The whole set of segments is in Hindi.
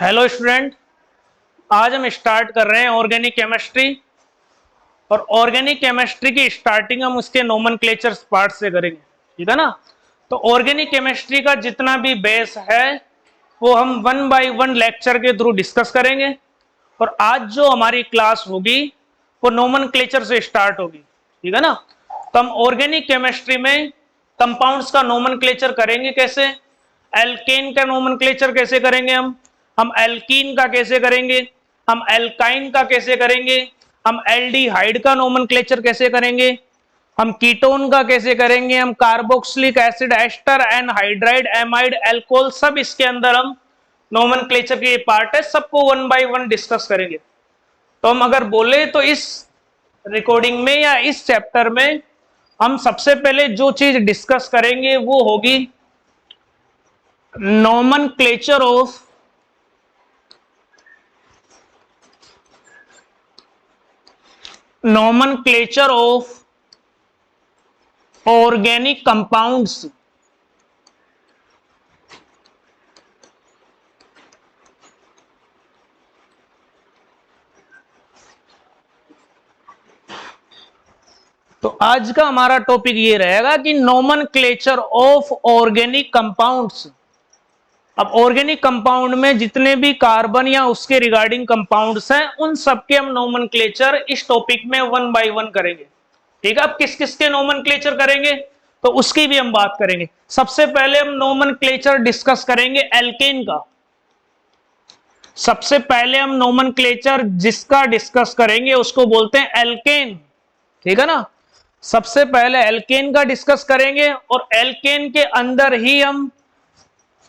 हेलो स्टूडेंट, आज हम स्टार्ट कर रहे हैं ऑर्गेनिक केमिस्ट्री। और ऑर्गेनिक केमिस्ट्री की स्टार्टिंग हम उसके नोमेनक्लेचर पार्ट से करेंगे, ठीक है ना। तो ऑर्गेनिक केमिस्ट्री का जितना भी बेस है वो हम 1 बाय 1 लेक्चर के थ्रू डिस्कस करेंगे। और आज जो हमारी क्लास होगी वो नोमेनक्लेचर से स्टार्ट होगी, ठीक है ना। तो हम ऑर्गेनिक केमिस्ट्री में कंपाउंड्स का नोमेनक्लेचर करेंगे कैसे, एल्केन का नोमेनक्लेचर कैसे करेंगे, हम एल्कीन का कैसे करेंगे, हम एल्काइन का कैसे करेंगे, हम एल्डिहाइड का नोमेनक्लेचर कैसे करेंगे, हम कीटोन का कैसे करेंगे, हम carboxylic acid, ester, anhydride, amide, alcohol, सब इसके अंदर हम नोमेनक्लेचर के ये पार्ट है, सबको 1 बाय 1 डिस्कस करेंगे। तो हम अगर बोले तो इस रिकॉर्डिंग में या इस चैप्टर में हम सबसे पहले जो चीज डिस्कस करेंगे वो होगी नोमेनक्लेचर ऑफ ऑर्गेनिक कंपाउंड्स। तो आज का हमारा टॉपिक ये रहेगा कि नोमेनक्लेचर ऑफ ऑर्गेनिक कंपाउंड्स। अब ऑर्गेनिक कंपाउंड में जितने भी कार्बन या उसके रिगार्डिंग कंपाउंड्स हैं उन सबके हम नोमेनक्लेचर इस टॉपिक में 1 बाय 1 करेंगे, ठीक है। अब किस किस के नोमेनक्लेचर करेंगे तो उसकी भी हम बात करेंगे। सबसे पहले हम नोमेनक्लेचर डिस्कस करेंगे एल्केन का। सबसे पहले हम नोमेनक्लेचर जिसका डिस्कस करेंगे उसको बोलते हैं एल्केन, ठीक है ना। सबसे पहले एल्केन का डिस्कस करेंगे और एल्केन के अंदर ही हम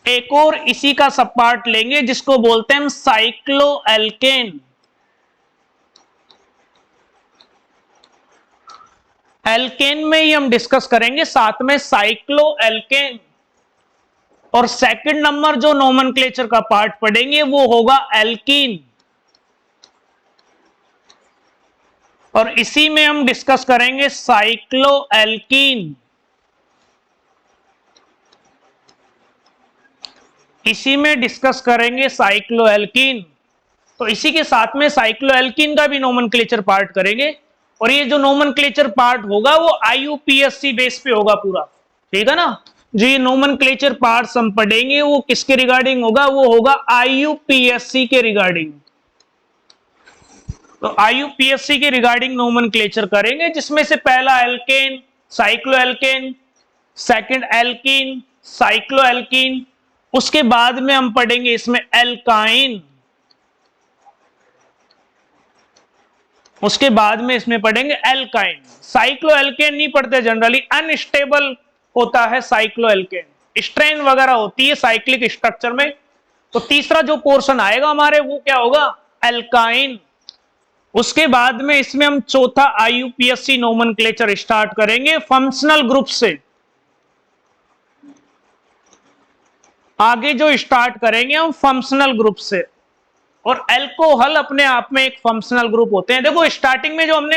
एक और इसी का सब पार्ट लेंगे जिसको बोलते हैं साइक्लोएल्केन। एल्केन में ही हम डिस्कस करेंगे साथ में साइक्लोएल्केन। और सेकंड नंबर जो नोमेनक्लेचर का पार्ट पढ़ेंगे वो होगा एल्कीन। और इसी में हम डिस्कस करेंगे साइक्लोएल्कीन। इसी में डिस्कस करेंगे साइक्लोएल्कीन। तो इसी के साथ में साइक्लोएल्कीन का भी नोमेनक्लेचर पार्ट करेंगे। और ये जो नोमेनक्लेचर पार्ट होगा वो आईयूपीएससी बेस पे होगा पूरा, ठीक है ना। जो ये नोमेनक्लेचर पार्ट्स हम पढ़ेंगे वो किसके रिगार्डिंग होगा, वो होगा आईयूपीएससी के रिगार्डिंग। तो आईयूपीएससी के रिगार्डिंग नोमेनक्लेचर करेंगे जिसमें से पहला alkane, cycloalkane, second alkene, cycloalkene. उसके बाद में हम पढ़ेंगे इसमें एल्काइन। उसके बाद में इसमें पढ़ेंगे एल्काइन। साइक्लोएल्केन नहीं पढ़ते जनरली, अनस्टेबल होता है साइक्लोएल्केन, स्ट्रेन वगैरह होती है साइक्लिक स्ट्रक्चर में। तो तीसरा जो पोर्शन आएगा हमारे वो क्या होगा, एल्काइन। उसके बाद में इसमें हम चौथा आईयूपीएससी नोमेनक्लेचर स्टार्ट करेंगे फंक्शनल ग्रुप से। आगे जो स्टार्ट करेंगे हम फंक्शनल ग्रुप से। और एल्कोहल अपने आप में एक फंक्शनल ग्रुप होते हैं। देखो स्टार्टिंग में जो हमने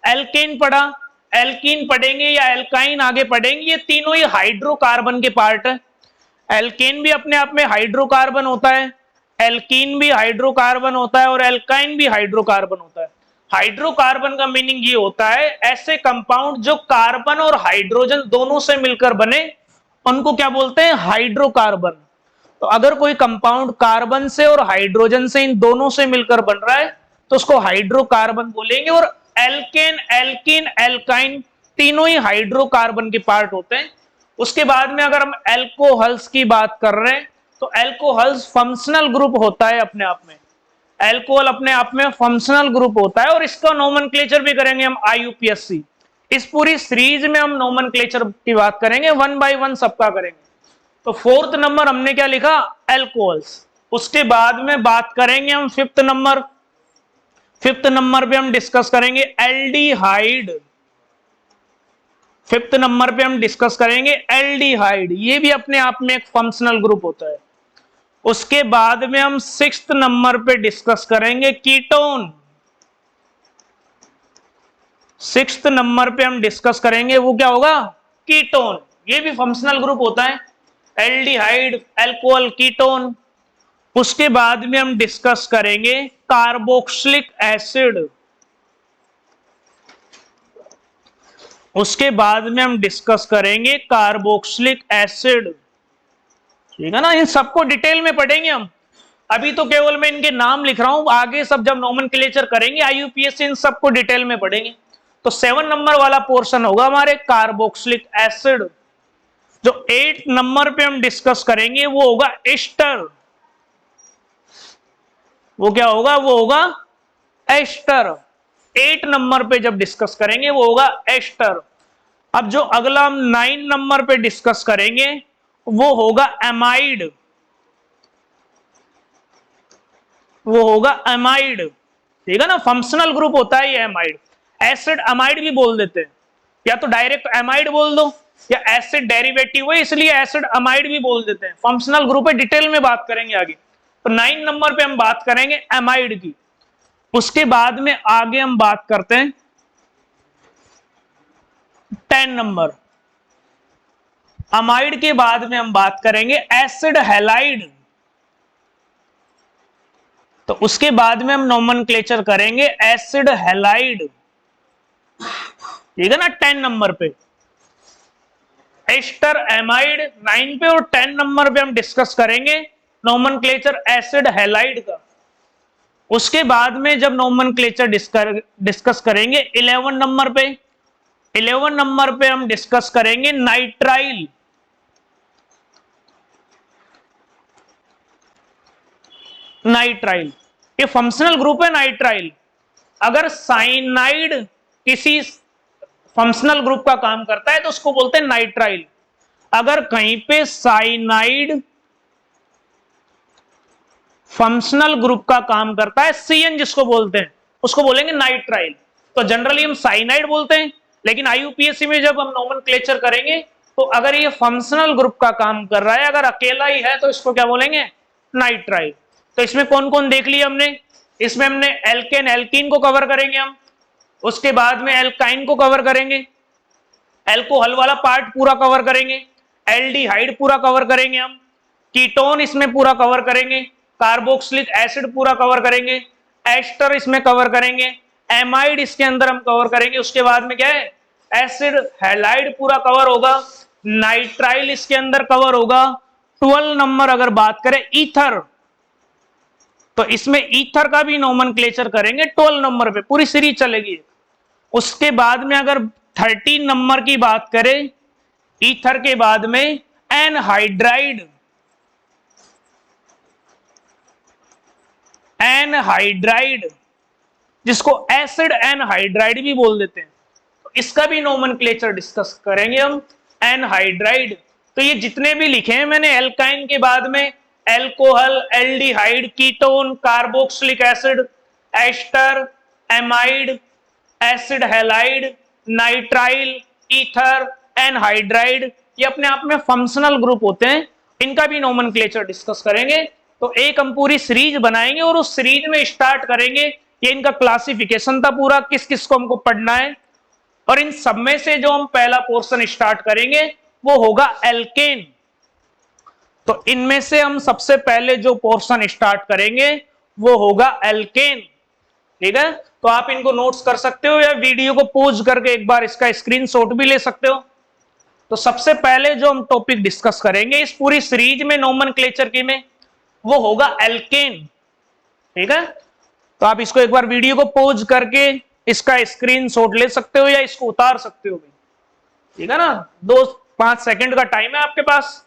एल्केन पढ़ा, एल्कीन पढ़ेंगे या एल्काइन आगे पढ़ेंगे, ये तीनों ही हाइड्रोकार्बन के पार्ट है। एल्केन भी अपने आप में हाइड्रोकार्बन होता है, एल्कीन भी हाइड्रोकार्बन होता है और एल्काइन भी हाइड्रोकार्बन होता है। हाइड्रोकार्बन का मीनिंग ये होता है ऐसे कंपाउंड जो कार्बन और हाइड्रोजन दोनों से मिलकर बने उनको क्या बोलते हैं, हाइड्रोकार्बन। तो अगर कोई कंपाउंड कार्बन से और हाइड्रोजन से इन दोनों से मिलकर बन रहा है तो उसको हाइड्रोकार्बन बोलेंगे। और एल्केन, एल्कीन, एल्काइन तीनों ही हाइड्रोकार्बन के पार्ट होते हैं। उसके बाद में अगर हम एल्कोहल्स की बात कर रहे हैं तो एल्कोहल्स फंक्शनल ग्रुप होता है अपने आप में। एल्कोहल अपने आप में फंक्शनल ग्रुप होता है और इसका नोमेनक्लेचर भी करेंगे हम आईयूपीएससी। इस पूरी सीरीज में हम नोमेनक्लेचर की बात करेंगे, 1 बाय 1 सबका करेंगे। तो फोर्थ नंबर हमने क्या लिखा, एल्कोहल्स। उसके बाद में बात करेंगे हम फिफ्थ नंबर। फिफ्थ नंबर पे हम डिस्कस करेंगे एल्डिहाइड। फिफ्थ नंबर पे हम डिस्कस करेंगे एल्डिहाइड, ये भी अपने आप में एक फंक्शनल ग्रुप होता है। उसके बाद में हम सिक्स्थ नंबर पे डिस्कस करेंगे कीटोन। सिक्स्थ नंबर पे हम डिस्कस करेंगे वो क्या होगा, कीटोन। ये भी फंक्शनल ग्रुप होता है। Aldehyde, alcohol, ketone. उसके बाद में हम डिस्कस करेंगे कार्बोक्सिलिक एसिड। उसके बाद में हम डिस्कस करेंगे कार्बोक्सिलिक एसिड। ठीक है ना, इन सबको डिटेल में पढ़ेंगे हम। अभी तो केवल मैं इनके नाम लिख रहा हूं, आगे सब जब नोमेनक्लेचर करेंगे आईयूपीएससी इन सबको डिटेल में पढ़ेंगे। तो 7 नंबर वाला पोर्शन होगा हमारे कार्बोक्सिलिक एसिड। जो 8 नंबर पे हम डिस्कस करेंगे वो होगा एस्टर। वो क्या होगा? वो होगा एस्टर। 8 नंबर पे जब डिस्कस करेंगे वो होगा एस्टर। अब जो अगला हम 9 नंबर पे डिस्कस करेंगे वो होगा एमाइड। वो होगा एमाइड। ठीक है ना, फंक्शनल ग्रुप होता है ये एमाइड। एसिड अमाइड भी बोल देते हैं, या तो डायरेक्ट एमाइड बोल दो, या एसिड डेरिवेटिव है इसलिए एसिड अमाइड भी बोल देते हैं। फंक्शनल ग्रुप है, डिटेल में बात करेंगे आगे। तो 9 नंबर पे हम बात करेंगे एमाइड की। उसके बाद में आगे हम बात करते हैं 10 नंबर। अमाइड के बाद में हम बात करेंगे एसिड हैलाइड। तो उसके बाद में हम नोमेनक्लेचर करेंगे एसिड हैलाइड। ठीक है ना, 10 नंबर पे एस्टर, एमाइड 9 पे, और 10 नंबर पे हम डिस्कस करेंगे नोमेनक्लेचर एसिड हैलाइड का। उसके बाद में जब नोमेनक्लेचर डिस्कस करेंगे 11 नंबर पे, 11 नंबर पे हम डिस्कस करेंगे नाइट्राइल। नाइट्राइल ये फंक्शनल ग्रुप है नाइट्राइल। अगर साइनाइड किसी फंक्शनल ग्रुप का काम करता है तो उसको बोलते हैं नाइट्राइल। अगर कहीं पे साइनाइड फंक्शनल ग्रुप का काम करता है, CN जिसको बोलते हैं, उसको बोलेंगे नाइट्राइल। तो जनरली हम साइनाइड बोलते हैं, लेकिन आईयूपीएससी में जब हम नोमेनक्लेचर करेंगे तो अगर ये फंक्शनल ग्रुप का काम कर रहा है, अगर अकेला ही है, तो इसको क्या बोलेंगे? नाइट्राइल। तो इसमें कौन कौन देख लिया हमने? इसमें हमने एल्केन, एल्कीन को कवर करेंगे हम। उसके बाद में एल्काइन को कवर करेंगे, एल्कोहल वाला पार्ट पूरा कवर करेंगे, एल्डिहाइड पूरा कवर करेंगे हम, कीटोन इसमें पूरा कवर करेंगे, कार्बोक्सिलिक एसिड पूरा कवर करेंगे, एस्टर इसमें कवर करेंगे, एमाइड इसके अंदर हम कवर करेंगे। उसके बाद में क्या है? एसिड हैलाइड पूरा कवर होगा, नाइट्राइल इसके अंदर कवर होगा। 12 नंबर अगर बात करें ईथर, तो इसमें ईथर का भी नोमेनक्लेचर करेंगे 12 नंबर पे, पूरी सीरीज चलेगी। उसके बाद में अगर 13 नंबर की बात करें, ईथर के बाद में एनहाइड्राइड। एनहाइड्राइड जिसको एसिड एनहाइड्राइड भी बोल देते हैं, तो इसका भी नोमेनक्लेचर डिस्कस करेंगे हम। एनहाइड्राइड तो ये जितने भी लिखे हैं मैंने, एल्काइन के बाद में alcohol, aldehyde, ketone, carboxylic acid, ester, amide, acid halide, nitrile, ether, anhydride, ये अपने आप में फंक्शनल ग्रुप होते हैं। इनका भी नोमेनक्लेचर डिस्कस करेंगे। तो एक हम पूरी सीरीज बनाएंगे और उस सीरीज में स्टार्ट करेंगे। ये इनका क्लासिफिकेशन था पूरा, किस किस को हमको पढ़ना है। और इन सब में से जो हम पहला पोर्शन स्टार्ट करेंगे वो होगा एल्केन। तो इनमें से हम सबसे पहले जो पोर्शन स्टार्ट करेंगे वो होगा एल्केन। ठीक है, तो आप इनको नोट्स कर सकते हो या वीडियो को पॉज करके एक बार इसका स्क्रीनशॉट भी ले सकते हो। तो सबसे पहले जो हम टॉपिक डिस्कस करेंगे इस पूरी सीरीज में नोमेनक्लेचर की में, वो होगा एल्केन। ठीक है, तो आप इसको एक बार वीडियो को पॉज करके इसका स्क्रीनशॉट ले सकते हो या इसको उतार सकते हो भाई। ठीक है ना, 2-5 सेकंड का टाइम है आपके पास,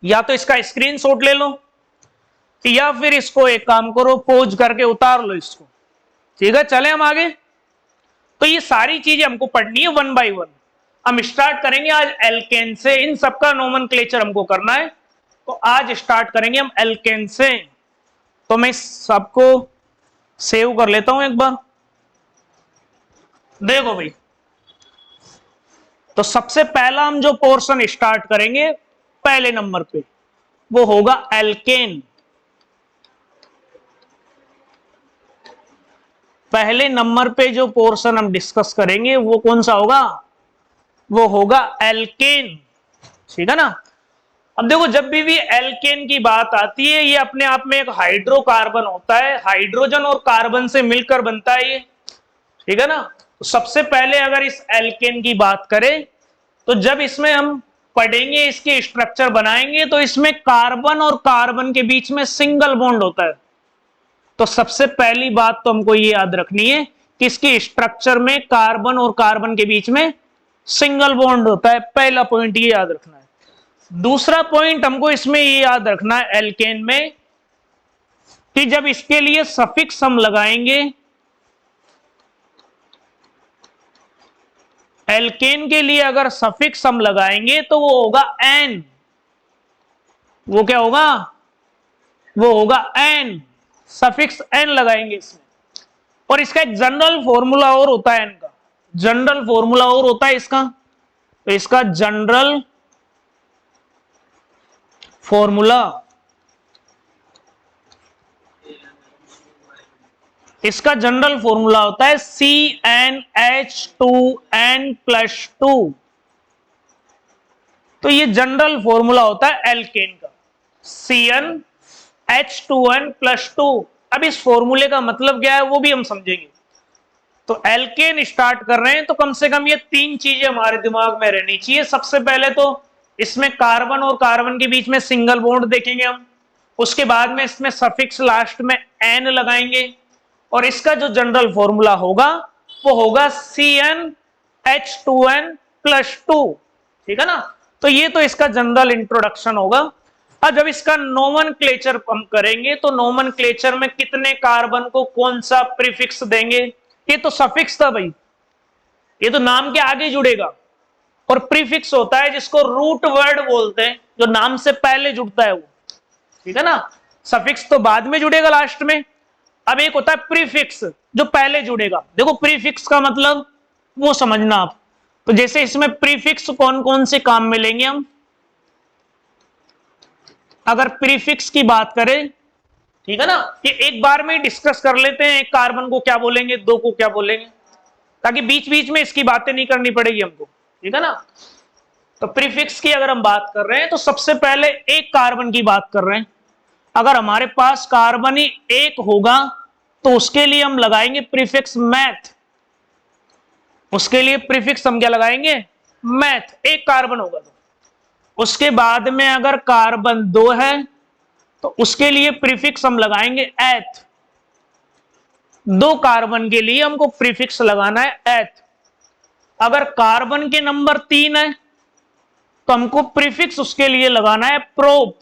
या तो इसका स्क्रीनशॉट ले लो या फिर इसको एक काम करो, पॉज करके उतार लो इसको। ठीक है, चले हम आगे। तो ये सारी चीजें हमको पढ़नी है 1 बाय 1। हम स्टार्ट करेंगे आज एल्केन से, इन सबका नोमेनक्लेचर हमको करना है। तो आज स्टार्ट करेंगे हम एल्केन से। तो मैं सबको सेव कर लेता हूं एक बार। देखो भाई, तो सबसे पहला हम जो पोर्शन स्टार्ट करेंगे पहले नंबर पे वो होगा एल्केन। पहले नंबर पे जो पोर्शन हम डिस्कस करेंगे वो कौन सा होगा? वो होगा एल्केन। ठीक है ना, अब देखो जब भी एल्केन की बात आती है, ये अपने आप में एक हाइड्रोकार्बन होता है, हाइड्रोजन और कार्बन से मिलकर बनता है ये, ठीक है ना। तो सबसे पहले अगर इस एल्केन की बात करें तो जब इसमें हम पढ़ेंगे, इसके स्ट्रक्चर बनाएंगे, तो इसमें कार्बन और कार्बन के बीच में सिंगल बॉन्ड होता है। तो सबसे पहली बात तो हमको ये याद रखनी है कि इसके स्ट्रक्चर में कार्बन और कार्बन के बीच में सिंगल बॉन्ड होता है। पहला पॉइंट ये याद रखना है। दूसरा पॉइंट हमको इसमें ये याद रखना है एल्केन में कि जब इसके लिए सफिक्स हम लगाएंगे, एल्केन के लिए अगर सफिक्स हम लगाएंगे तो वो होगा एन। वो क्या होगा? वो होगा एन, सफिक्स एन लगाएंगे इसमें। और इसका एक जनरल फॉर्मूला और होता है एन का, जनरल फॉर्मूला और होता है इसका। तो इसका जनरल फॉर्मूला, इसका जनरल फॉर्मूला होता है CnH2n+2। तो ये जनरल फॉर्मूला होता है एल्केन का, CnH2n+2। अब इस फॉर्मूले का मतलब क्या है वो भी हम समझेंगे। तो एल्केन स्टार्ट कर रहे हैं तो कम से कम ये तीन चीजें हमारे दिमाग में रहनी चाहिए। सबसे पहले तो इसमें कार्बन और कार्बन के बीच में सिंगल बॉन्ड देखेंगे हम, उसके बाद में इसमें सफिक्स लास्ट में एन लगाएंगे, और इसका जो जनरल फॉर्मूला होगा वो होगा CnH2n+2, ठीक है ना। तो ये तो इसका जनरल इंट्रोडक्शन होगा। अब जब इसका नोमेनक्लेचर हम करेंगे तो नोमेनक्लेचर में कितने कार्बन को कौन सा प्रीफिक्स देंगे, ये तो सफिक्स था भाई, ये तो नाम के आगे जुड़ेगा। और प्रीफिक्स होता है जिसको रूट वर्ड बोलते हैं, जो नाम से पहले जुड़ता है वो, ठीक है ना। सफिक्स तो बाद में जुड़ेगा लास्ट में। अब एक होता है प्रीफिक्स जो पहले जुड़ेगा। देखो प्रीफिक्स का मतलब वो समझना आप। तो जैसे इसमें प्रीफिक्स कौन कौन से काम में लेंगे हम, अगर प्रीफिक्स की बात करें, ठीक है ना, ये एक बार में डिस्कस कर लेते हैं। एक कार्बन को क्या बोलेंगे, दो को क्या बोलेंगे, ताकि बीच बीच में इसकी बातें नहीं करनी पड़ेगी हमको, ठीक है ना। तो प्रीफिक्स की अगर हम बात कर रहे हैं तो सबसे पहले एक कार्बन की बात कर रहे हैं। अगर हमारे पास कार्बन ही एक होगा तो उसके लिए हम लगाएंगे प्रीफिक्स मैथ। उसके लिए प्रीफिक्स हम क्या लगाएंगे, मैथ। एक कार्बन होगा तो उसके बाद में अगर कार्बन दो है तो उसके लिए प्रीफिक्स हम लगाएंगे एथ। दो कार्बन के लिए हमको प्रीफिक्स लगाना है एथ। अगर कार्बन के नंबर 3 है तो हमको प्रीफिक्स उसके लिए लगाना है प्रोप,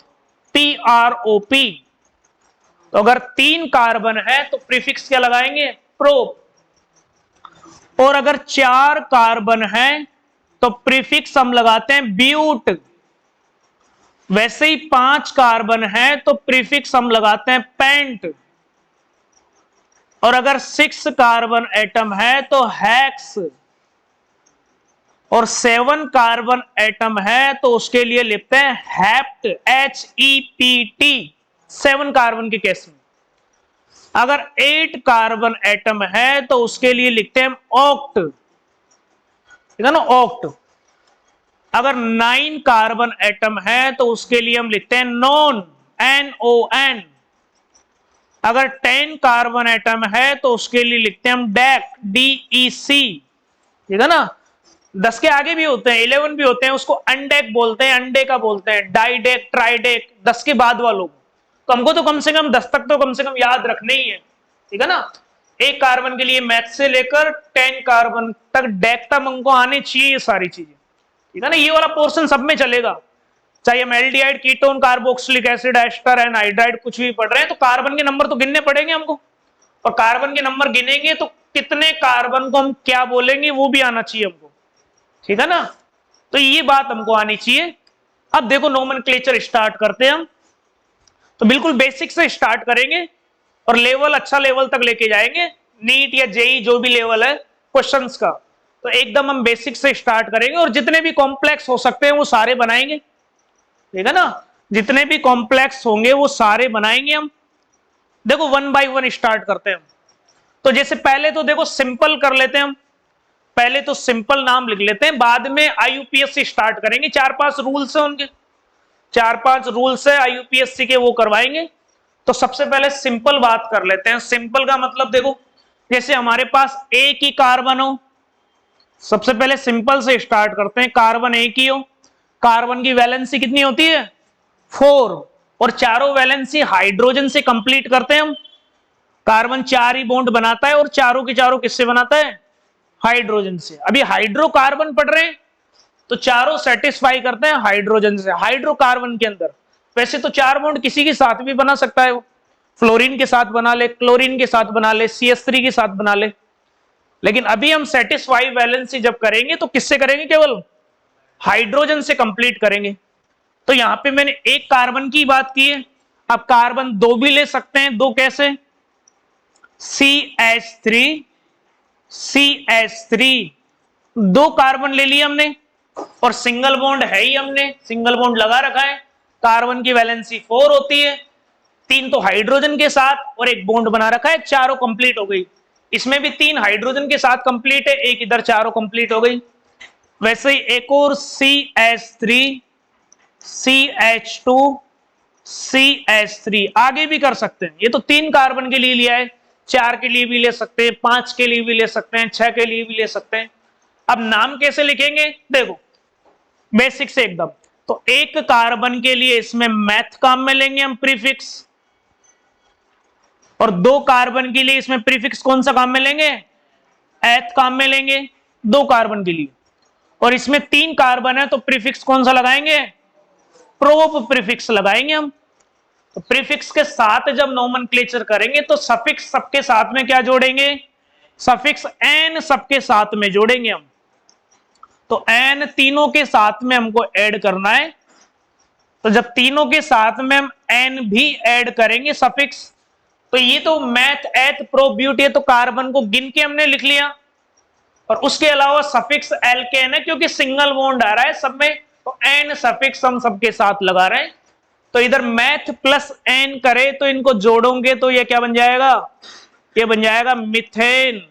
PROP। तो अगर 3 कार्बन है तो प्रीफिक्स क्या लगाएंगे, प्रोप। और अगर 4 कार्बन है तो प्रीफिक्स हम लगाते हैं ब्यूट। वैसे ही 5 कार्बन है तो प्रीफिक्स हम लगाते हैं पेंट। और अगर 6 कार्बन एटम है तो हेक्स। और 7 कार्बन एटम है तो उसके लिए लिखते हैं हेप्ट, HEPT, 7 कार्बन के केस में। अगर 8 कार्बन एटम है तो उसके लिए लिखते हैं ऑक्ट, ठीक है ना, ऑक्ट। अगर 9 कार्बन एटम है तो उसके लिए हम लिखते हैं नॉन, NON। अगर 10 कार्बन एटम है तो उसके लिए लिखते हैं हम डेक, DEC, ठीक है ना। 10 के आगे भी होते हैं, 11 भी होते हैं, उसको अनडेक बोलते हैं, अंडे का बोलते हैं, डाइडेक, ट्राइडेक, 10 के बाद वालों को। तो हमको तो कम से कम 10 तक तो कम से कम याद रखने ही है, ठीक है ना। एक कार्बन के लिए मैथ से लेकर 10 कार्बन तक डेक तक हमको आने चाहिए ये सारी चीजें, ठीक है ना। ये वाला पोर्शन सब में चलेगा, चाहे हम aldehyde, ketone, carboxylic acid, ester, anhydride कुछ भी पढ़ रहे हैं तो कार्बन के नंबर तो गिनने पड़ेंगे हमको। और कार्बन के नंबर गिनेंगे तो कितने कार्बन को हम क्या बोलेंगे वो भी आना चाहिए हमको, ठीक है ना। तो ये बात हमको आनी चाहिए। अब देखो नोमेनक्लेचर स्टार्ट करते हैं हम। तो बिल्कुल बेसिक से स्टार्ट करेंगे और लेवल अच्छा लेवल तक लेके जाएंगे, नीट या जेई जो भी लेवल है क्वेश्चंस का। तो एकदम हम बेसिक से स्टार्ट करेंगे और जितने भी कॉम्प्लेक्स हो सकते हैं वो सारे बनाएंगे, ठीक है ना। जितने भी कॉम्प्लेक्स होंगे वो सारे बनाएंगे हम। देखो 1 बाय 1 स्टार्ट करते हैं हम। तो जैसे पहले तो देखो सिंपल कर लेते हैं हम, पहले तो सिंपल नाम लिख लेते हैं, बाद में IUPAC स्टार्ट करेंगे। 4-5 रूल्स हैं उनके। 4-5 रूल्स है IUPAC के, वो करवाएंगे। तो सबसे पहले सिंपल बात कर लेते हैं। सिंपल का मतलब देखो, जैसे हमारे पास एक ही कार्बन हो, सबसे पहले सिंपल से स्टार्ट करते हैं। कार्बन एक ही हो, कार्बन की वैलेंसी कितनी होती है 4, और चारों वैलेंसी हाइड्रोजन से कंप्लीट करते हैं हम। कार्बन 4 ही बॉन्ड बनाता है और चारों के चारों किससे बनाता है हाइड्रोजन से। अभी हाइड्रोकार्बन पढ़ रहे हैं तो चारों सेटिस्फाई करते हैं हाइड्रोजन से। हाइड्रोकार्बन के अंदर वैसे तो 4 बॉन्ड किसी के साथ भी बना सकता है, वो फ्लोरीन के साथ बना ले, क्लोरीन के साथ बना ले, CH3 के साथ बना ले, लेकिन अभी हम सेटिस्फाई वैलेंसी जब करेंगे तो किससे करेंगे, केवल हाइड्रोजन से कंप्लीट करेंगे। तो यहां पे मैंने एक कार्बन की बात की है, अब कार्बन 2 भी ले सकते हैं। 2 कैसे, CH3 2 कार्बन ले लिए हमने, और सिंगल बॉन्ड है ही, हमने सिंगल बॉन्ड लगा रखा है। कार्बन की वैलेंसी 4 होती है, 3 तो हाइड्रोजन के साथ और एक बॉन्ड बना रखा है, चारों कंप्लीट हो गई। इसमें भी 3 हाइड्रोजन के साथ कंप्लीट है, एक इधर, चारों कंप्लीट हो गई। वैसे ही एक और CH3 CH2 CH3 आगे भी कर सकते हैं। ये तो 3 कार्बन के लिए लिया है, 4 के लिए भी ले सकते हैं, 5 के लिए भी ले सकते हैं, 6 के लिए भी ले सकते हैं। अब नाम कैसे लिखेंगे, देखो बेसिक से एकदम। तो एक कार्बन के लिए इसमें मैथ काम में लेंगे हम प्रीफिक्स, और 2 कार्बन के लिए इसमें प्रीफिक्स कौन सा काम में लेंगे, एथ काम में लेंगे 2 कार्बन के लिए। और इसमें 3 कार्बन है तो प्रीफिक्स कौन सा लगाएंगे, प्रोप प्रीफिक्स लगाएंगे हम। तो प्रीफिक्स के साथ जब नोमेनक्लेचर करेंगे तो सफिक्स सबके साथ में क्या जोड़ेंगे, सफिक्स एन सबके साथ में जोड़ेंगे हम। तो एन तीनों के साथ में हमको ऐड करना है, तो जब तीनों के साथ में हम एन भी ऐड करेंगे सफिक्स, तो ये तो मैथ एथ प्रो ब्यूट, ये तो कार्बन को गिन के हमने लिख लिया। और उसके अलावा सफिक्स एल्केन है, क्योंकि सिंगल बॉन्ड आ रहा है सब में, तो एन सफिक्स हम सबके साथ लगा रहे हैं। तो इधर मैथ प्लस एन करे तो इनको जोड़ोगे तो ये क्या बन जाएगा, ये बन जाएगा मिथेन।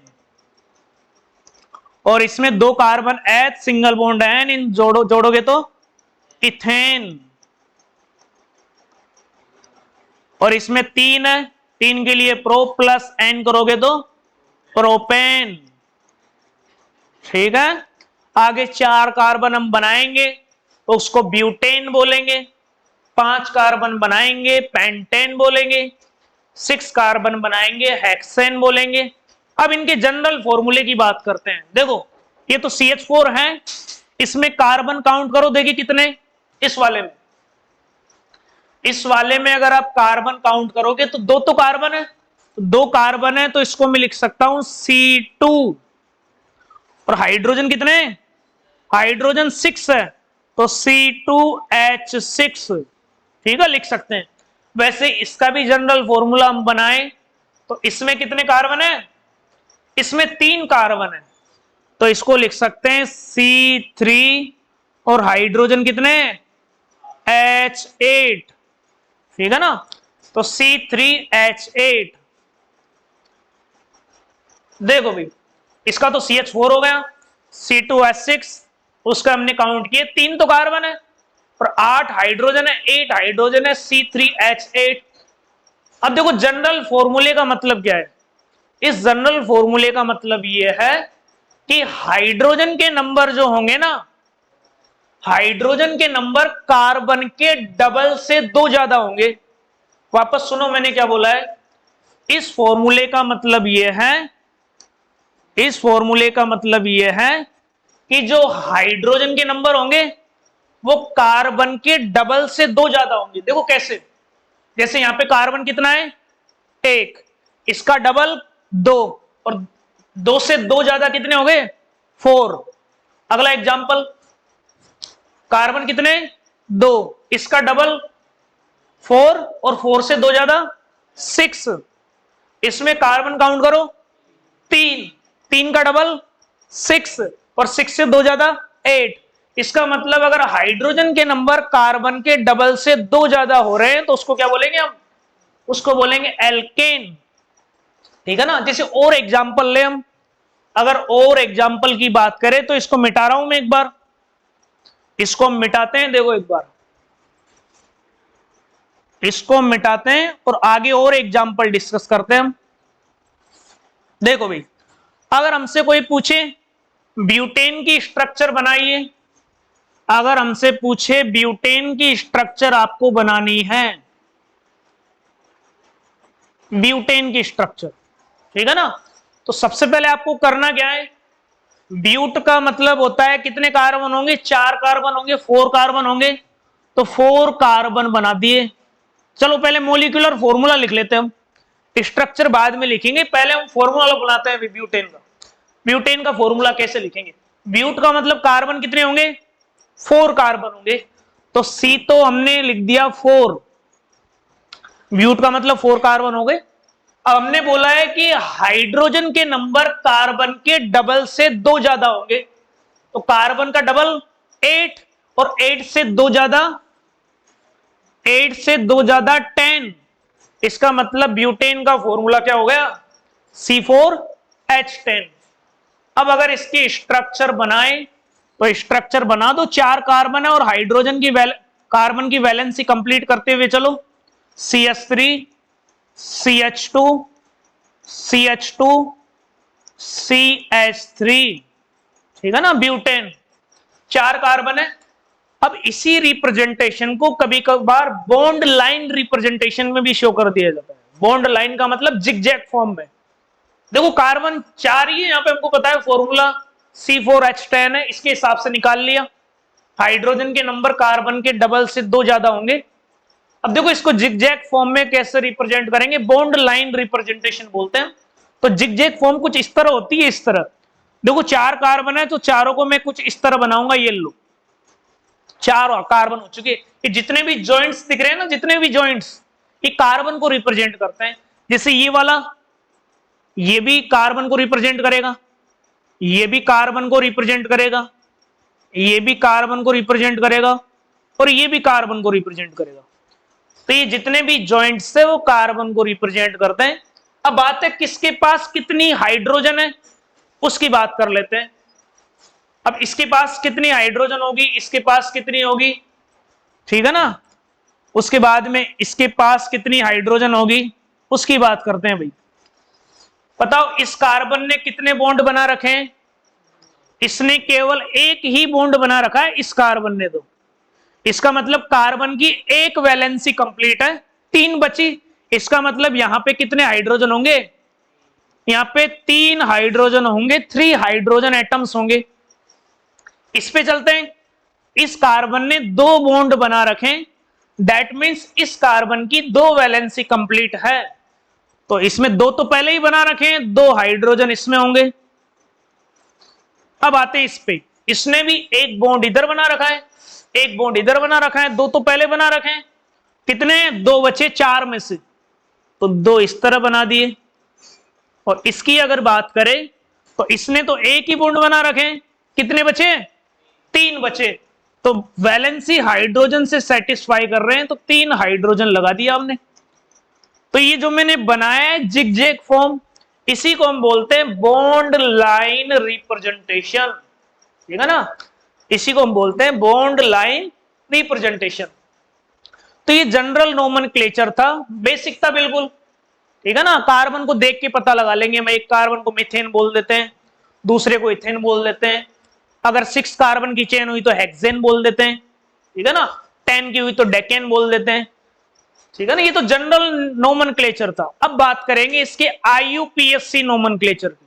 और इसमें 2 कार्बन एथ सिंगल बॉन्ड एन, इन जोड़ोगे तो इथेन। और इसमें 3 है, 3 के लिए प्रो प्लस एन करोगे तो प्रोपेन। ठीक है, आगे 4 कार्बन हम बनाएंगे तो उसको ब्यूटेन बोलेंगे, 5 कार्बन बनाएंगे पेंटेन बोलेंगे, 6 कार्बन बनाएंगे हेक्सेन बोलेंगे। अब इनके जनरल फॉर्मूले की बात करते हैं। देखो ये तो CH4 है, इसमें कार्बन काउंट करो, देखिए कितने, इस वाले में अगर आप कार्बन काउंट करोगे तो 2 तो कार्बन है, तो 2 कार्बन है तो इसको मैं लिख सकता हूं C2। और हाइड्रोजन कितने, हाइड्रोजन 6 है तो C2H6, ठीक है, लिख सकते हैं। वैसे इसका भी जनरल फॉर्मूला हम बनाएं तो इसमें कितने कार्बन है, इसमें 3 कार्बन है, तो इसको लिख सकते हैं C3, और हाइड्रोजन कितने H8, ठीक है ना, तो C3H8। देखो भाई इसका तो CH4 हो गया, C2H6 उसका हमने काउंट किए, 3 तो कार्बन है और 8 हाइड्रोजन है, 8 हाइड्रोजन है, C3H8। अब देखो जनरल फॉर्मूले का मतलब क्या है, इस जनरल फॉर्मूले का मतलब ये है कि हाइड्रोजन के नंबर जो होंगे ना, हाइड्रोजन के नंबर कार्बन के डबल से 2 ज्यादा होंगे। वापस सुनो मैंने क्या बोला है, इस फॉर्मूले का मतलब ये है, इस फॉर्मूले का मतलब ये है कि जो हाइड्रोजन के नंबर होंगे वो कार्बन के डबल से 2 ज्यादा होंगे। देखो कैसे, जैसे यहां पे कार्बन कितना है 1, इसका डबल 2, और 2 से 2 ज्यादा कितने हो गए 4। अगला एग्जांपल, कार्बन कितने 2, इसका डबल 4, और 4 से 2 ज्यादा 6, इसमें कार्बन काउंट करो 3, 3 का डबल 6, और 6 से 2 ज्यादा 8। इसका मतलब अगर हाइड्रोजन के नंबर कार्बन के डबल से 2 ज्यादा हो रहे हैं तो उसको क्या बोलेंगे हम, उसको बोलेंगे एल्केन, ठीक है ना। जैसे और एग्जांपल ले हम, अगर और एग्जांपल की बात करें तो इसको मिटा रहा हूं मैं एक बार, इसको हम मिटाते हैं। देखो एक बार इसको हम मिटाते हैं और आगे और एग्जाम्पल डिस्कस करते हैं हम। देखो भाई, अगर हमसे कोई पूछे ब्यूटेन की स्ट्रक्चर बनाइए, अगर हमसे पूछे ब्यूटेन की स्ट्रक्चर आपको बनानी है, ब्यूटेन की स्ट्रक्चर, ठीक है ना, तो सबसे पहले आपको करना क्या है, ब्यूट का मतलब होता है कितने कार्बन होंगे, 4 कार्बन होंगे, 4 कार्बन होंगे, तो 4 कार्बन बना दिए। चलो पहले मोलिकुलर फॉर्मूला लिख लेते हैं हम, स्ट्रक्चर बाद में लिखेंगे, पहले हम फॉर्मूला बनाते हैं ब्यूटेन का। ब्यूटेन का फॉर्मूला कैसे लिखेंगे, ब्यूट का मतलब कार्बन कितने होंगे, 4 कार्बन होंगे, तो सी तो हमने लिख दिया 4, ब्यूट का मतलब 4 कार्बन हो गए। अब हमने बोला है कि हाइड्रोजन के नंबर कार्बन के डबल से 2 ज्यादा होंगे, तो कार्बन का डबल 8 और 8 से 2 ज्यादा 10, इसका मतलब ब्यूटेन का फॉर्मूला क्या हो गया, C4H10। अब अगर इसकी स्ट्रक्चर बनाए तो स्ट्रक्चर बना दो, 4 कार्बन है और हाइड्रोजन की कार्बन की वैलेंसी कंप्लीट करते हुए चलो, CH3 CH2 CH2 CH3, ठीक है ना, ब्यूटेन 4 कार्बन है। अब इसी रिप्रेजेंटेशन को कभी कभार बॉन्ड लाइन रिप्रेजेंटेशन में भी शो कर दिया जाता है। बॉन्ड लाइन का मतलब जिगजैग फॉर्म में। देखो कार्बन 4 ही है, यहां पे हमको पता है फॉर्मूला C4H10 है, इसके हिसाब से निकाल लिया। हाइड्रोजन के नंबर कार्बन के डबल से 2 ज्यादा होंगे। अब देखो इसको जिगजैग फॉर्म में कैसे रिप्रेजेंट करेंगे, बॉन्ड लाइन रिप्रेजेंटेशन बोलते हैं। तो जिगजैग फॉर्म कुछ इस तरह होती है, इस तरह देखो 4 कार्बन है तो चारों को मैं कुछ इस तरह बनाऊंगा, ये लो 4 कार्बन हो चुके। ये जितने भी जॉइंट्स दिख रहे हैं ना, जितने भी जॉइंट्स, ये कार्बन को रिप्रेजेंट करते हैं। जैसे ये वाला, ये भी कार्बन को रिप्रेजेंट करेगा, ये भी कार्बन को रिप्रेजेंट करेगा, ये भी कार्बन को रिप्रेजेंट करेगा और ये भी कार्बन को रिप्रेजेंट करेगा। तो ये जितने भी जॉइंट्स है वो कार्बन को रिप्रेजेंट करते हैं। अब बात है किसके पास कितनी हाइड्रोजन है, उसकी बात कर लेते हैं। अब इसके पास कितनी हाइड्रोजन होगी, इसके पास कितनी होगी, ठीक है ना, उसके बाद में इसके पास कितनी हाइड्रोजन होगी उसकी बात करते हैं भाई। बताओ इस कार्बन ने कितने बॉन्ड बना रखे हैं, इसने केवल एक ही बॉन्ड बना रखा है इस कार्बन ने, तो इसका मतलब कार्बन की एक वैलेंसी कंप्लीट है, 3 बची। इसका मतलब यहां पे कितने हाइड्रोजन होंगे, यहां पे 3 हाइड्रोजन होंगे, 3 हाइड्रोजन एटम्स होंगे। इस पे चलते हैं, इस कार्बन ने 2 बॉन्ड बना रखे, दैट मींस इस कार्बन की 2 वैलेंसी कंप्लीट है। तो इसमें 2 तो पहले ही बना रखे हैं, 2 हाइड्रोजन इसमें होंगे। अब आते हैं इस पे, इसने भी एक बॉन्ड इधर बना रखा है, एक बॉन्ड इधर बना रखा है, 2 तो पहले बना रखे हैं, कितने 2 बचे 4 में से, तो 2 इस तरह बना दिए। और इसकी अगर बात करें तो इसने तो एक ही बॉन्ड बना रखे हैं, कितने बचे 3 बचे, तो वैलेंसी हाइड्रोजन से सेटिस्फाई कर रहे हैं, तो 3 हाइड्रोजन लगा दिया हमने। तो ये जो मैंने बनाया है जिगजैग फॉर्म, इसी को हम बोलते हैं बॉन्ड लाइन रिप्रेजेंटेशन, ठीक है ना, इसी को हम बोलते हैं बॉन्ड लाइन रिप्रेजेंटेशन। तो ये जनरल नोमेनक्लेचर था, बेसिक था बिल्कुल, ठीक है ना। कार्बन को देख के पता लगा लेंगे, हम एक कार्बन को मीथेन बोल देते हैं, दूसरे को इथेन बोल देते हैं। अगर 6 कार्बन की चेन हुई तो हेक्सेन बोल देते हैं, ठीक है ना, 10 की हुई तो डेकेन बोल देते हैं, ठीक है ना। ये तो जनरल नोमेनक्लेचर था। अब बात करेंगे इसके IUPAC नोमेनक्लेचर की,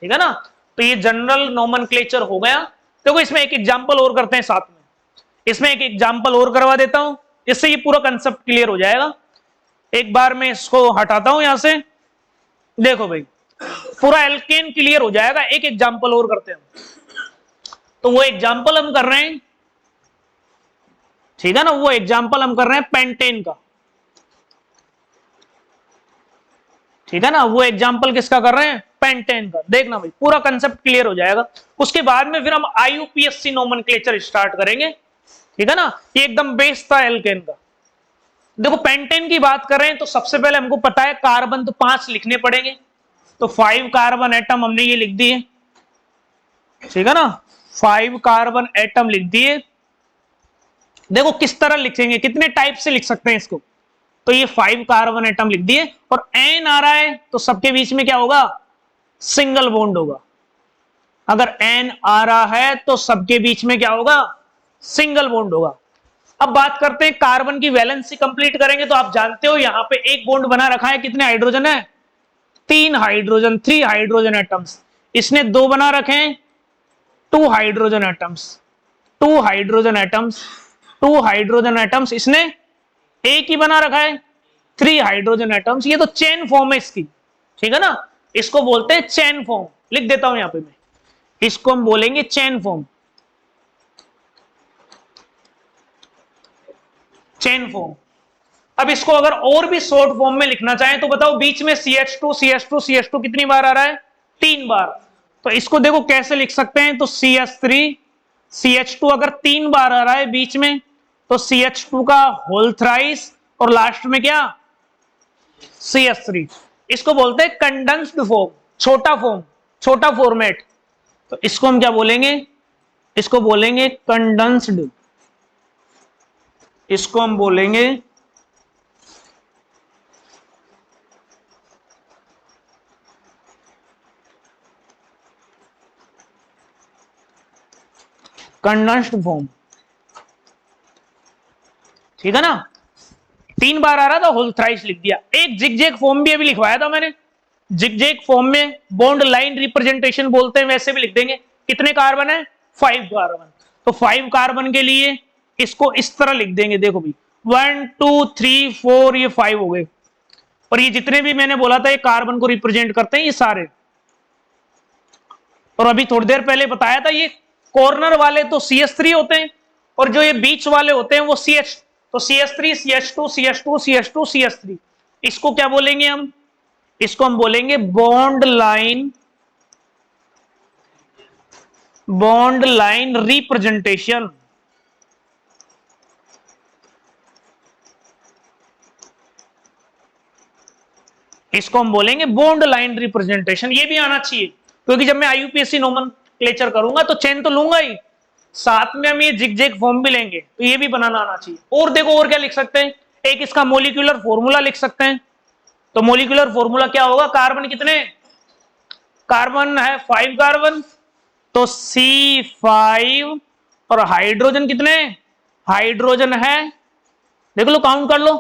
ठीक है ना। तो ये जनरल नोमेनक्लेचर हो गया। देखो इसमें एक एग्जांपल और करते हैं साथ में, इसमें एक एग्जांपल और करवा देता हूं, इससे ये पूरा कंसेप्ट क्लियर हो जाएगा। एक बार मैं इसको हटाता हूं यहां से, देखो भाई पूरा एल्केन क्लियर हो जाएगा। एक एग्जांपल और करते हैं, तो वो एग्जांपल हम कर रहे हैं, ठीक है ना, वो एग्जांपल हम कर रहे हैं पेंटेन का, ठीक है ना। वो एग्जांपल किसका कर रहे हैं, पेंटेन का। देखना भाई पूरा कंसेप्ट क्लियर हो जाएगा। उसके बाद में फिर हम IUPAC नोमेनक्लेचर स्टार्ट करेंगे, ठीक है ना। ये एकदम बेस था एल्केन का। देखो पेंटेन की बात कर रहे हैं तो सबसे पहले हमको पता है कार्बन तो 5 लिखने पड़ेंगे, तो 5 कार्बन एटम हमने ये लिख दिए, ठीक है ना, 5 कार्बन एटम लिख दिए। देखो किस तरह लिखेंगे, कितने टाइप से लिख सकते हैं इसको, तो ये 5 कार्बन एटम लिख दिए। और एन आ रहा है तो सबके बीच में क्या होगा, सिंगल बॉन्ड होगा। अगर एन आ रहा है तो सबके बीच में क्या होगा, सिंगल बॉन्ड होगा। अब बात करते हैं कार्बन की वैलेंसी कंप्लीट करेंगे। तो आप जानते हो यहां पे एक बॉन्ड बना रखा है, कितने हाइड्रोजन है, 3 हाइड्रोजन, 3 हाइड्रोजन एटम्स। इसने 2 बना रखे हैं, 2 hydrogen atoms, 2 hydrogen atoms, 2 hydrogen atoms. इसने एक ही बना रखा है, 3 हाइड्रोजन एटम्स। ये तो चेन फॉर्म है इसकी, ठीक है ना, इसको बोलते हैं चेन फॉर्म। लिख देता हूं यहां पे मैं, इसको हम बोलेंगे चेन फॉर्म, चेन फॉर्म। अब इसको अगर और भी शॉर्ट फॉर्म में लिखना चाहें तो बताओ, बीच में CH2 CH2 CH2 कितनी बार आ रहा है, 3 बार। तो इसको देखो कैसे लिख सकते हैं, तो CH3 CH2 अगर 3 बार आ रहा है बीच में, तो CH2 का होल थ्राइस और लास्ट में क्या, CH3। इसको बोलते हैं कंडेंस्ड फॉर्म, छोटा फॉर्म, छोटा फॉर्मेट। तो इसको हम क्या बोलेंगे, इसको बोलेंगे कंडेंस्ड, इसको हम बोलेंगे कंडेंस्ड फॉर्म, ठीक है ना। 3 बार आ रहा था, होल थ्राइस लिख दिया। एक जिगजैग फॉर्म भी अभी लिखवाया था मैंने, जिगजैग फॉर्म में बॉन्ड लाइन रिप्रेजेंटेशन बोलते हैं, वैसे भी लिख देंगे। कितने कार्बन है, 5 कार्बन। तो 5 कार्बन के लिए इसको इस तरह लिख देंगे, देखो भी 1 2 3 4, ये 5 हो गए। और ये जितने भी मैंने बोला था ये कार्बन को रिप्रेजेंट करते हैं, ये सारे। और अभी थोड़ी देर पहले बताया था, ये कॉर्नर वाले तो CH3 होते हैं और जो ये बीच वाले होते हैं वो CH। तो CH3 CH2 CH2 CH2 CH3, इसको क्या बोलेंगे हम, इसको हम बोलेंगे bond line, bond line representation. इसको हम बोलेंगे बॉन्ड लाइन रिप्रेजेंटेशन। ये भी आना चाहिए, क्योंकि जब मैं IUPAC नोमेनक्लेचर करूंगा तो चेन तो लूंगा ही, साथ में हम ये जिगजैग फॉर्म भी लेंगे, तो ये भी बनाना आना चाहिए। और देखो और क्या लिख सकते हैं, एक इसका मोलिकुलर फॉर्मूला लिख सकते हैं। तो मोलिकुलर फॉर्मूला क्या होगा, कार्बन कितने, कार्बन है 5 कार्बन, तो C5। और हाइड्रोजन कितने, हाइड्रोजन है, देख लो काउंट कर लो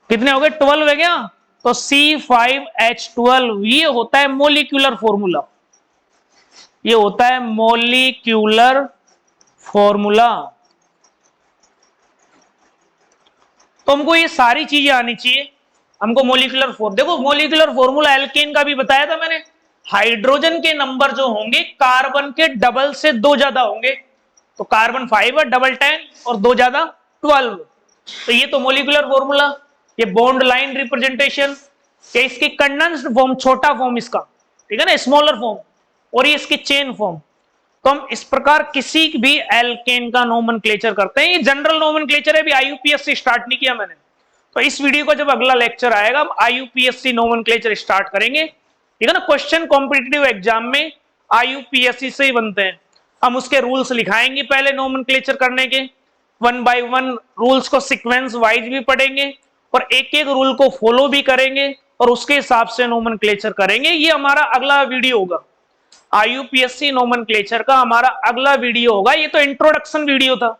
कितने हो गए, 12 है क्या। तो C5H12, ये होता है मोलिकुलर फॉर्मूला, ये होता है मोलिक्यूलर फॉर्मूला। तो हमको ये सारी चीजें आनी चाहिए। हमको मोलिकुलर देखो मोलिकुलर फॉर्मूला एल्केन का भी बताया था मैंने, हाइड्रोजन के नंबर जो होंगे कार्बन के डबल से 2 ज्यादा होंगे। तो कार्बन 5 है, डबल 10 और 2 ज्यादा 12। तो ये तो मोलिकुलर फॉर्मूला, ये बॉन्ड लाइन रिप्रेजेंटेशन, ये इसकी कंडेंस्ड फॉर्म, छोटा फॉर्म इसका, ठीक है ना, स्मॉलर फॉर्म, और ये इसकी चेन फॉर्म। तो हम इस प्रकार किसी भी एल्केन का नोमेनक्लेचर करते हैं। ये जनरल नोमेनक्लेचर है, अभी IUPAC से स्टार्ट नहीं किया मैंने। तो इस वीडियो का जब अगला लेक्चर आएगा हम IUPAC नोमेनक्लेचर स्टार्ट करेंगे, ठीक है ना। क्वेश्चन कॉम्पिटिटिव एग्जाम में IUPAC से ही बनते हैं। हम उसके रूल्स लिखाएंगे पहले नोमेनक्लेचर करने के, 1 by 1 रूल्स को सीक्वेंस वाइज भी पढ़ेंगे और एक एक रूल को फॉलो भी करेंगे और उसके हिसाब से नोमेनक्लेचर करेंगे। ये हमारा अगला वीडियो होगा, IUPAC नोमेनक्लेचर का हमारा अगला वीडियो होगा। ये तो इंट्रोडक्शन वीडियो था,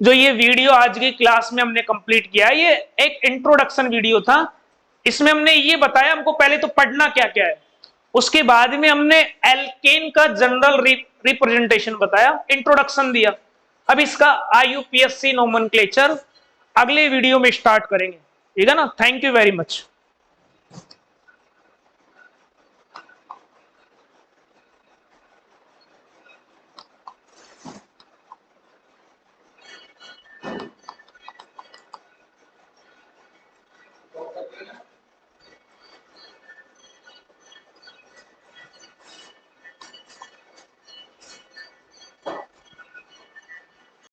जो ये वीडियो आज की क्लास में हमने कंप्लीट किया, ये एक इंट्रोडक्शन वीडियो था। इसमें हमने ये बताया हमको पहले तो पढ़ना क्या क्या है, उसके बाद में हमने एल्केन का जनरल रिप्रेजेंटेशन बताया, इंट्रोडक्शन दिया। अब इसका IUPAC नोमेनक्लेचर अगले वीडियो में स्टार्ट करेंगे, ठीक है ना। Thank you very much.